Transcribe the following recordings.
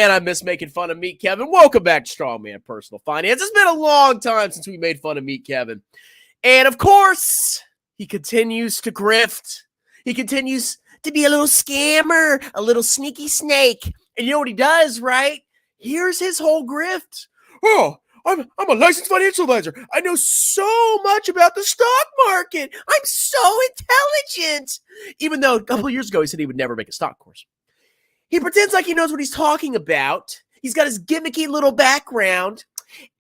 man, I miss making fun of Meet Kevin. Welcome back to Strongman Personal Finance. It's been a long time since we made fun of Meet Kevin. And of course, he continues to grift. He continues to be a little scammer, a little sneaky snake. And you know what he does, right? Here's his whole grift. Oh, I'm a licensed financial advisor. I know so much about the stock market. I'm so intelligent. Even though a couple of years ago, he said he would never make a stock course. He pretends like he knows what he's talking about. He's got his gimmicky little background.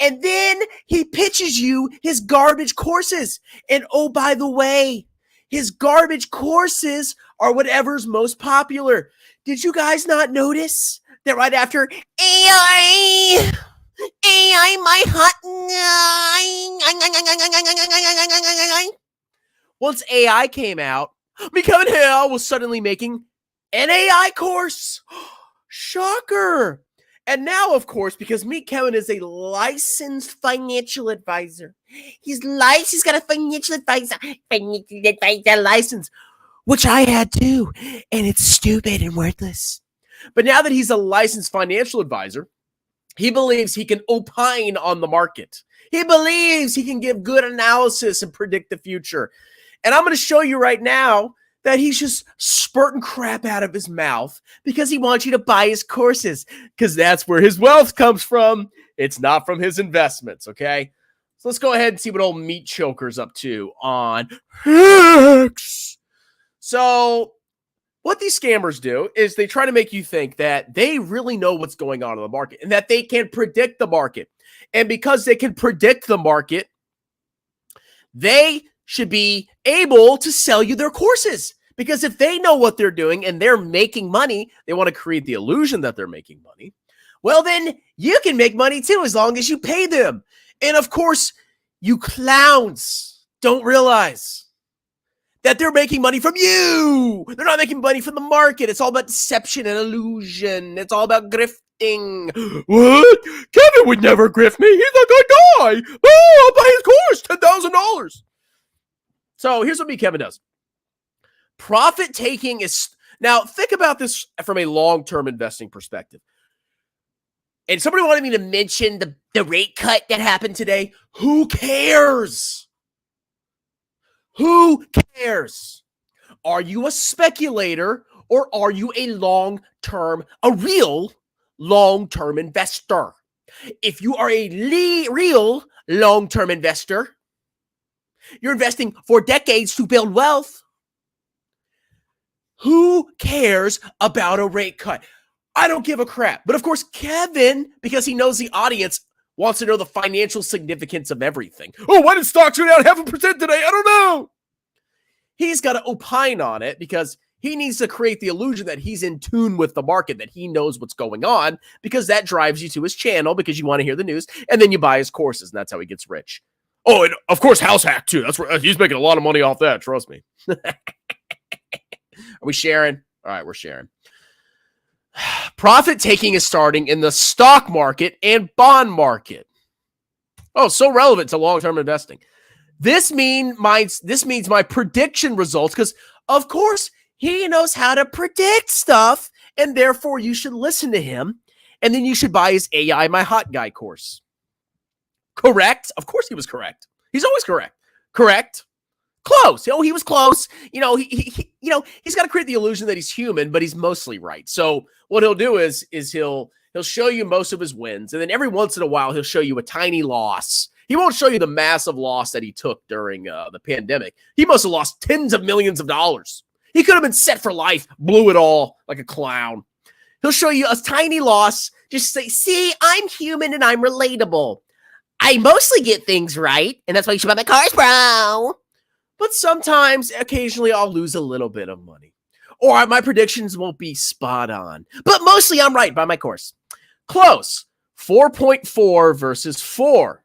And then he pitches you his garbage courses. And oh, by the way, his garbage courses are whatever's most popular. Did you guys not notice that right after AI, my hot, once AI came out, Kevin Hale was suddenly making an AI course. Shocker. And now, of course, because Meet Kevin is a licensed financial advisor. He's licensed. He's got a financial advisor license, which I had too. And it's stupid and worthless. But now that he's a licensed financial advisor, he believes he can opine on the market. He believes he can give good analysis and predict the future. And I'm going to show you right now that he's just spurting crap out of his mouth because he wants you to buy his courses, because that's where his wealth comes from. It's not from his investments, okay? So let's go ahead and see what old Meat Choker's up to on X. So what these scammers do is they try to make you think that they really know what's going on in the market and that they can predict the market. And because they can predict the market, they should be able to sell you their courses. Because if they know what they're doing and they're making money, they want to create the illusion that they're making money. Well, then you can make money too as long as you pay them. And of course, you clowns don't realize that they're making money from you. They're not making money from the market. It's all about deception and illusion. It's all about grifting. What? Kevin would never grift me. He's a good guy. Oh, I'll buy his course, $10,000. So here's what Meet Kevin does. Profit taking is, now think about this from a long-term investing perspective. And somebody wanted me to mention the rate cut that happened today. Who cares? Who cares? Are you a speculator or are you a real long-term investor? If you are a real long-term investor, you're investing for decades to build wealth. Who cares about a rate cut? I don't give a crap. But of course, Kevin, because he knows the audience, wants to know the financial significance of everything. Oh, why did stocks go down 0.5% today? I don't know. He's got to opine on it because he needs to create the illusion that he's in tune with the market, that he knows what's going on, because that drives you to his channel because you want to hear the news, and then you buy his courses, and that's how he gets rich. Oh, and of course, House Hack too. That's where he's making a lot of money off that. Trust me. Are we sharing? All right, we're sharing. Profit taking is starting in the stock market and bond market. Oh, so relevant to long-term investing. This means my prediction results, because of course he knows how to predict stuff, and therefore you should listen to him, and then you should buy his AI My Hot Guy course. Correct? Of course he was correct. He's always correct. Correct? Close. Oh, he was close. He's got to create the illusion that he's human, but he's mostly right. So what he'll do is he'll show you most of his wins, and then every once in a while he'll show you a tiny loss. He won't show you the massive loss that he took during the pandemic. He must have lost tens of millions of dollars. He could have been set for life, blew it all like a clown. He'll show you a tiny loss. Just say, see, I'm human and I'm relatable. I mostly get things right, and that's why you should buy my cars, bro. But sometimes, occasionally, I'll lose a little bit of money. Or my predictions won't be spot on. But mostly, I'm right. Buy my course. Close. 4.4 versus 4.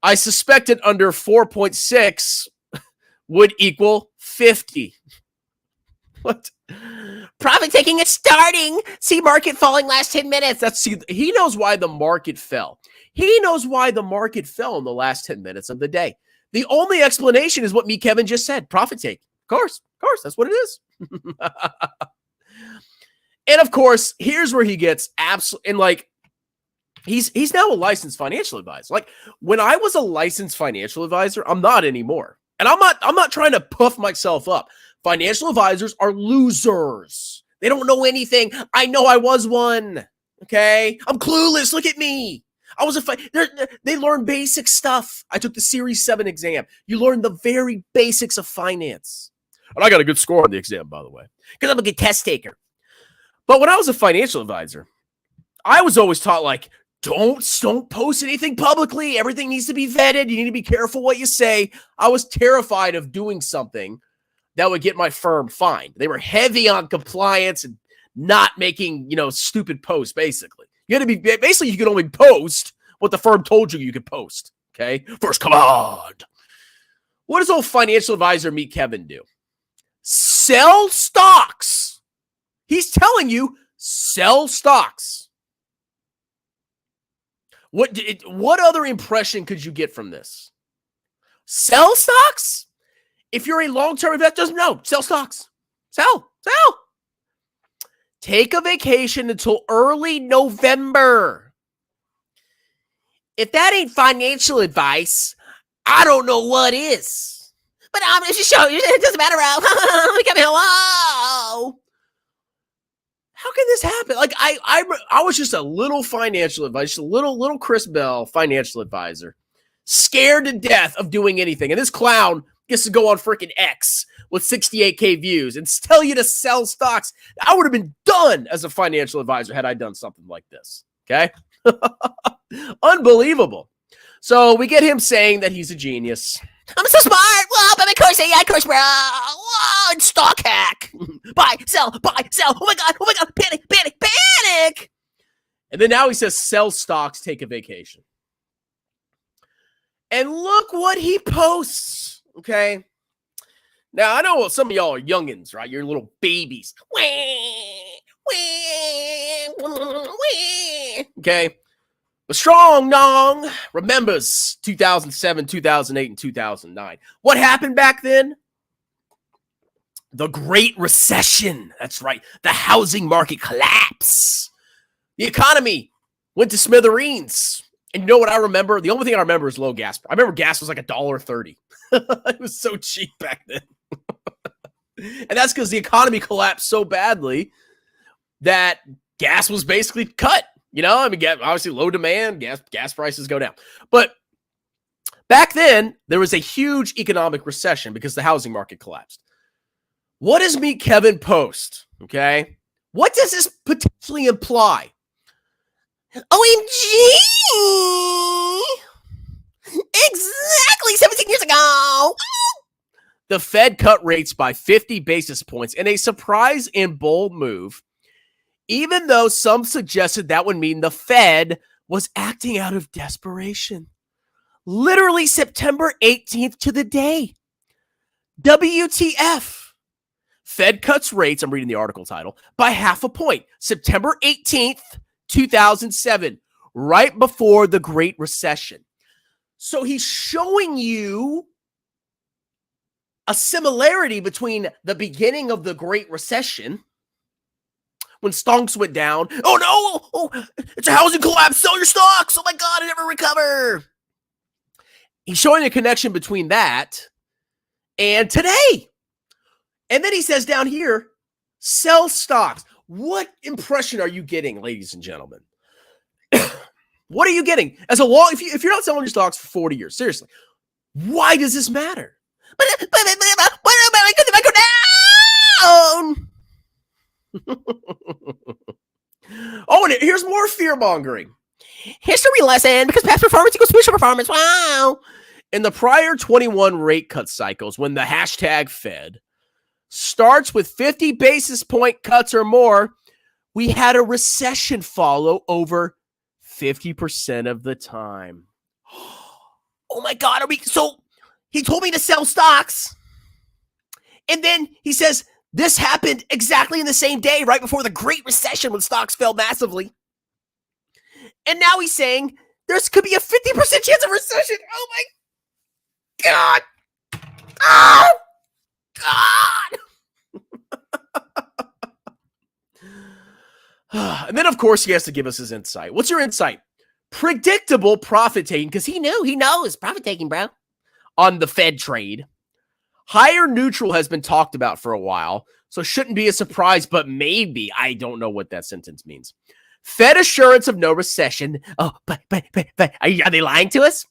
I suspected under 4.6 would equal 50. What? Profit taking is starting. See market falling last 10 minutes. He knows why the market fell. He knows why the market fell in the last 10 minutes of the day. The only explanation is what Meet Kevin just said. Profit take. Of course. That's what it is. And of course, here's where he gets absolutely, and like, he's now a licensed financial advisor. Like, when I was a licensed financial advisor, I'm not anymore. And I'm not trying to puff myself up. Financial advisors are losers. They don't know anything. I know I was one. Okay? I'm clueless. Look at me. I was they learn basic stuff. I took the Series 7 exam. You learn the very basics of finance. And I got a good score on the exam, by the way, because I'm a good test taker. But when I was a financial advisor, I was always taught, like, don't post anything publicly. Everything needs to be vetted. You need to be careful what you say. I was terrified of doing something that would get my firm fined. They were heavy on compliance and not making, stupid posts, basically. You had to be, basically, you could only post what the firm told you could post. Okay? First command. What does old financial advisor Meet Kevin do? Sell stocks. He's telling you, sell stocks. What other impression could you get from this? Sell stocks? If you're a long-term investor, no, sell stocks. Sell. Take a vacation until early November. If that ain't financial advice, I don't know what is. But it's just showing you, it doesn't matter. Hello. How can this happen? Like, I was just a little financial advisor, just a little Chris Bell financial advisor, scared to death of doing anything. And this clown gets to go on freaking X with 68K views and tell you to sell stocks. I would have been done as a financial advisor had I done something like this. Okay? Unbelievable. So we get him saying that he's a genius. I'm so smart. Whoa, but my course, AI course, bro. Whoa, and stock hack. Buy, sell. Oh my God. Panic. And then now he says, sell stocks, take a vacation. And look what he posts. Okay. Now, I know some of y'all are youngins, right? You're little babies. Okay. But Strong Nong remembers 2007, 2008, and 2009. What happened back then? The Great Recession. That's right. The housing market collapse. The economy went to smithereens. And you know what I remember? The only thing I remember is low gas. I remember gas was like $1.30. It was so cheap back then. And that's because the economy collapsed so badly that gas was basically cut. Obviously low demand, gas prices go down. But back then, there was a huge economic recession because the housing market collapsed. What does Meet Kevin post? Okay. What does this potentially imply? OMG! Exactly 17 years ago! The Fed cut rates by 50 basis points in a surprise and bold move, even though some suggested that would mean the Fed was acting out of desperation. Literally September 18th to the day. WTF. Fed cuts rates, I'm reading the article title, by 0.5 point. September 18th, 2007, right before the Great Recession. So he's showing you a similarity between the beginning of the Great Recession, when stonks went down. Oh no! Oh, it's a housing collapse. Sell your stocks. Oh my God, I never recover. He's showing a connection between that and today. And then he says down here, sell stocks. What impression are you getting, ladies and gentlemen? What are you getting? If you're not selling your stocks for 40 years, seriously, why does this matter? But I go down. Oh, and here's more fear-mongering. History lesson, because past performance equals future performance. Wow. In the prior 21 rate cut cycles, when the hashtag Fed starts with 50 basis point cuts or more, we had a recession follow over 50% of the time. Oh my God. So he told me to sell stocks. And then he says, this happened exactly in the same day, right before the Great Recession, when stocks fell massively. And now he's saying there could be a 50% chance of recession. Oh my God. Oh God. And then, of course, he has to give us his insight. What's your insight? Predictable profit taking, because he knows profit taking, bro, on the Fed trade. Higher neutral has been talked about for a while, so shouldn't be a surprise, but maybe. I don't know what that sentence means. Fed assurance of no recession. Oh, but are they lying to us?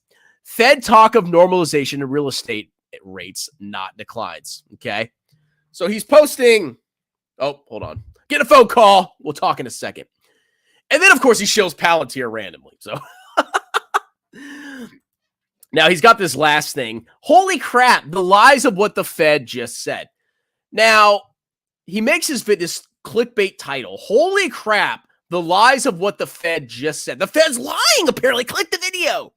Fed talk of normalization in real estate rates, not declines. Okay. So he's posting. Oh, hold on. Get a phone call. We'll talk in a second. And then, of course, he shows Palantir randomly. So now he's got this last thing. Holy crap. The lies of what the Fed just said. Now, he makes this clickbait title. Holy crap. The lies of what the Fed just said. The Fed's lying, apparently. Click the video.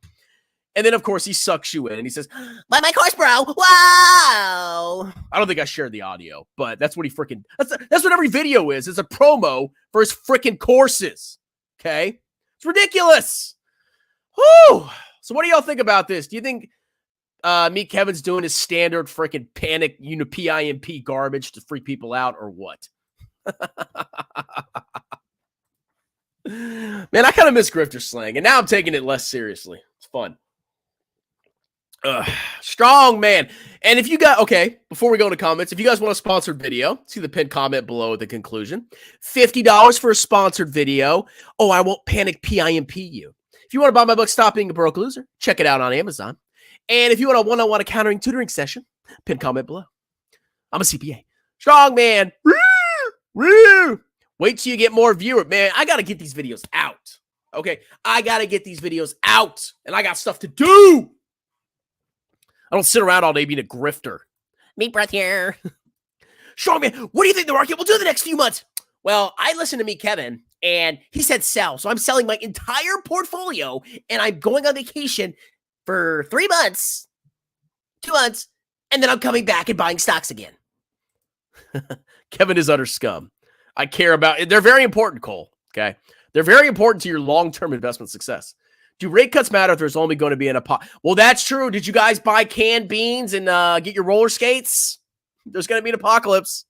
And then, of course, he sucks you in and he says, buy my course, bro. Wow. I don't think I shared the audio, but that's what he freaking, that's what every video is. It's a promo for his freaking courses. Okay. It's ridiculous. Whew. So what do y'all think about this? Do you think Meet Kevin's doing his standard freaking panic, PIMP garbage to freak people out or what? Man, I kind of miss grifter slang, and now I'm taking it less seriously. It's fun. Strong, man. And if you got, okay, before we go into comments, if you guys want a sponsored video, see the pinned comment below at the conclusion. $50 for a sponsored video. Oh, I won't panic PIMP you. If you want to buy my book, Stop Being a Broke Loser, check it out on Amazon. And if you want a one-on-one accounting tutoring session, pinned comment below. I'm a CPA. Strong, man. Woo! Woo! Wait till you get more viewers. Man, I got to get these videos out. Okay? I got to get these videos out. And I got stuff to do. I don't sit around all day being a grifter. Meat breath here. Strong, man. What do you think the market will do the next few months? Well, I listened to Meet Kevin, and he said sell. So I'm selling my entire portfolio, and I'm going on vacation for 3 months, 2 months, and then I'm coming back and buying stocks again. Kevin is utter scum. I care about it. They're very important, Cole. Okay. They're very important to your long-term investment success. Do rate cuts matter if there's only going to be an apocalypse? Well, that's true. Did you guys buy canned beans and get your roller skates? There's going to be an apocalypse.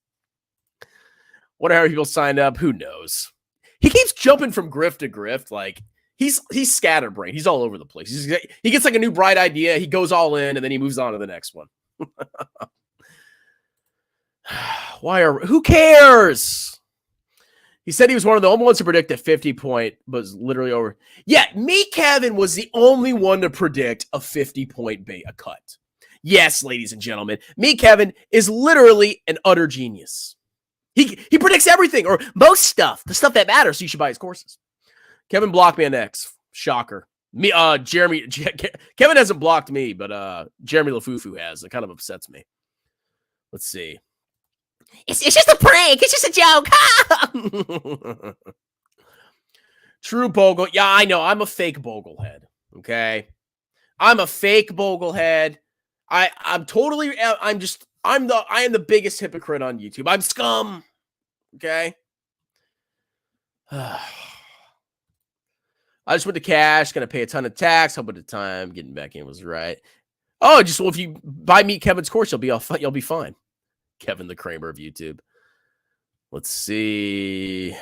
What are people signed up? Who knows? He keeps jumping from grift to grift. Like he's scatterbrained. He's all over the place. He gets like a new bright idea. He goes all in and then he moves on to the next one. Who cares? He said he was one of the only ones to predict that 50 point was literally over. Yeah, Meet Kevin was the only one to predict a 50-point beta cut. Yes, ladies and gentlemen, Meet Kevin is literally an utter genius. He predicts everything or most stuff, the stuff that matters. So you should buy his courses. Kevin blocked me on X. Shocker. Kevin hasn't blocked me, but Jeremy LaFufu has. It kind of upsets me. Let's see. It's just a prank. It's just a joke. True Bogle. Yeah, I know. I'm a fake Boglehead. Okay. I'm a fake Boglehead. I am the biggest hypocrite on YouTube. I'm scum. Okay. I just went to cash, gonna pay a ton of tax. Hope at the time getting back in was right. Oh, if you buy Meet Kevin's course, you'll be fine. Kevin the Kramer of YouTube. Let's see.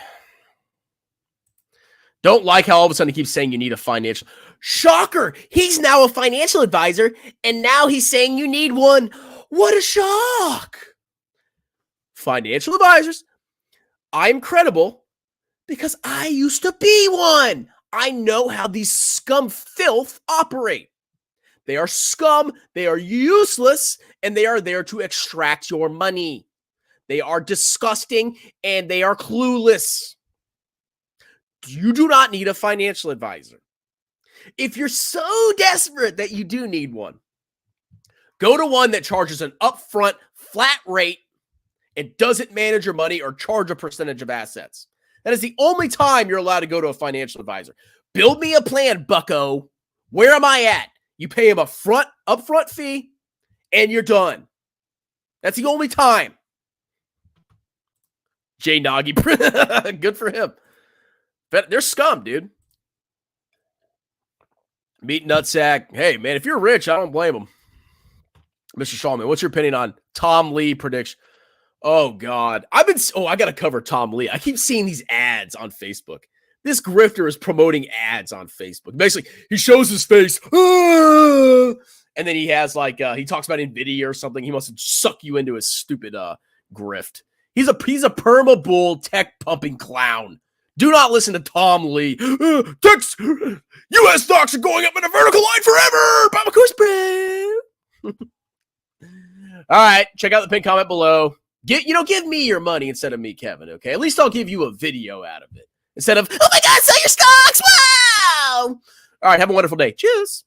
Don't like how all of a sudden he keeps saying you need a financial. Shocker! He's now a financial advisor, and now he's saying you need one. What a shock! Financial advisors. I'm credible because I used to be one. I know how these scum filth operate. They are scum, they are useless, and they are there to extract your money. They are disgusting, and they are clueless. You do not need a financial advisor. If you're so desperate that you do need one, go to one that charges an upfront flat rate and doesn't manage your money or charge a percentage of assets. That is the only time you're allowed to go to a financial advisor. Build me a plan, bucko. Where am I at? You pay him a upfront fee, and you're done. That's the only time. Jay Nagy, good for him. But they're scum, dude. Meat Nutsack. Hey, man, if you're rich, I don't blame him. Mr. Shawman, what's your opinion on Tom Lee prediction? Oh God, I gotta cover Tom Lee. I keep seeing these ads on Facebook. This grifter is promoting ads on Facebook. Basically, he shows his face, and then he has he talks about NVIDIA or something. He wants to suck you into his stupid grift. He's a perma bull tech pumping clown. Do not listen to Tom Lee. Techs, U.S. stocks are going up in a vertical line forever. Bob course, bro. All right, check out the pinned comment below. Give me your money instead of me, Kevin. Okay, at least I'll give you a video out of it instead of, oh my God, sell your stocks! Wow! All right, have a wonderful day. Cheers.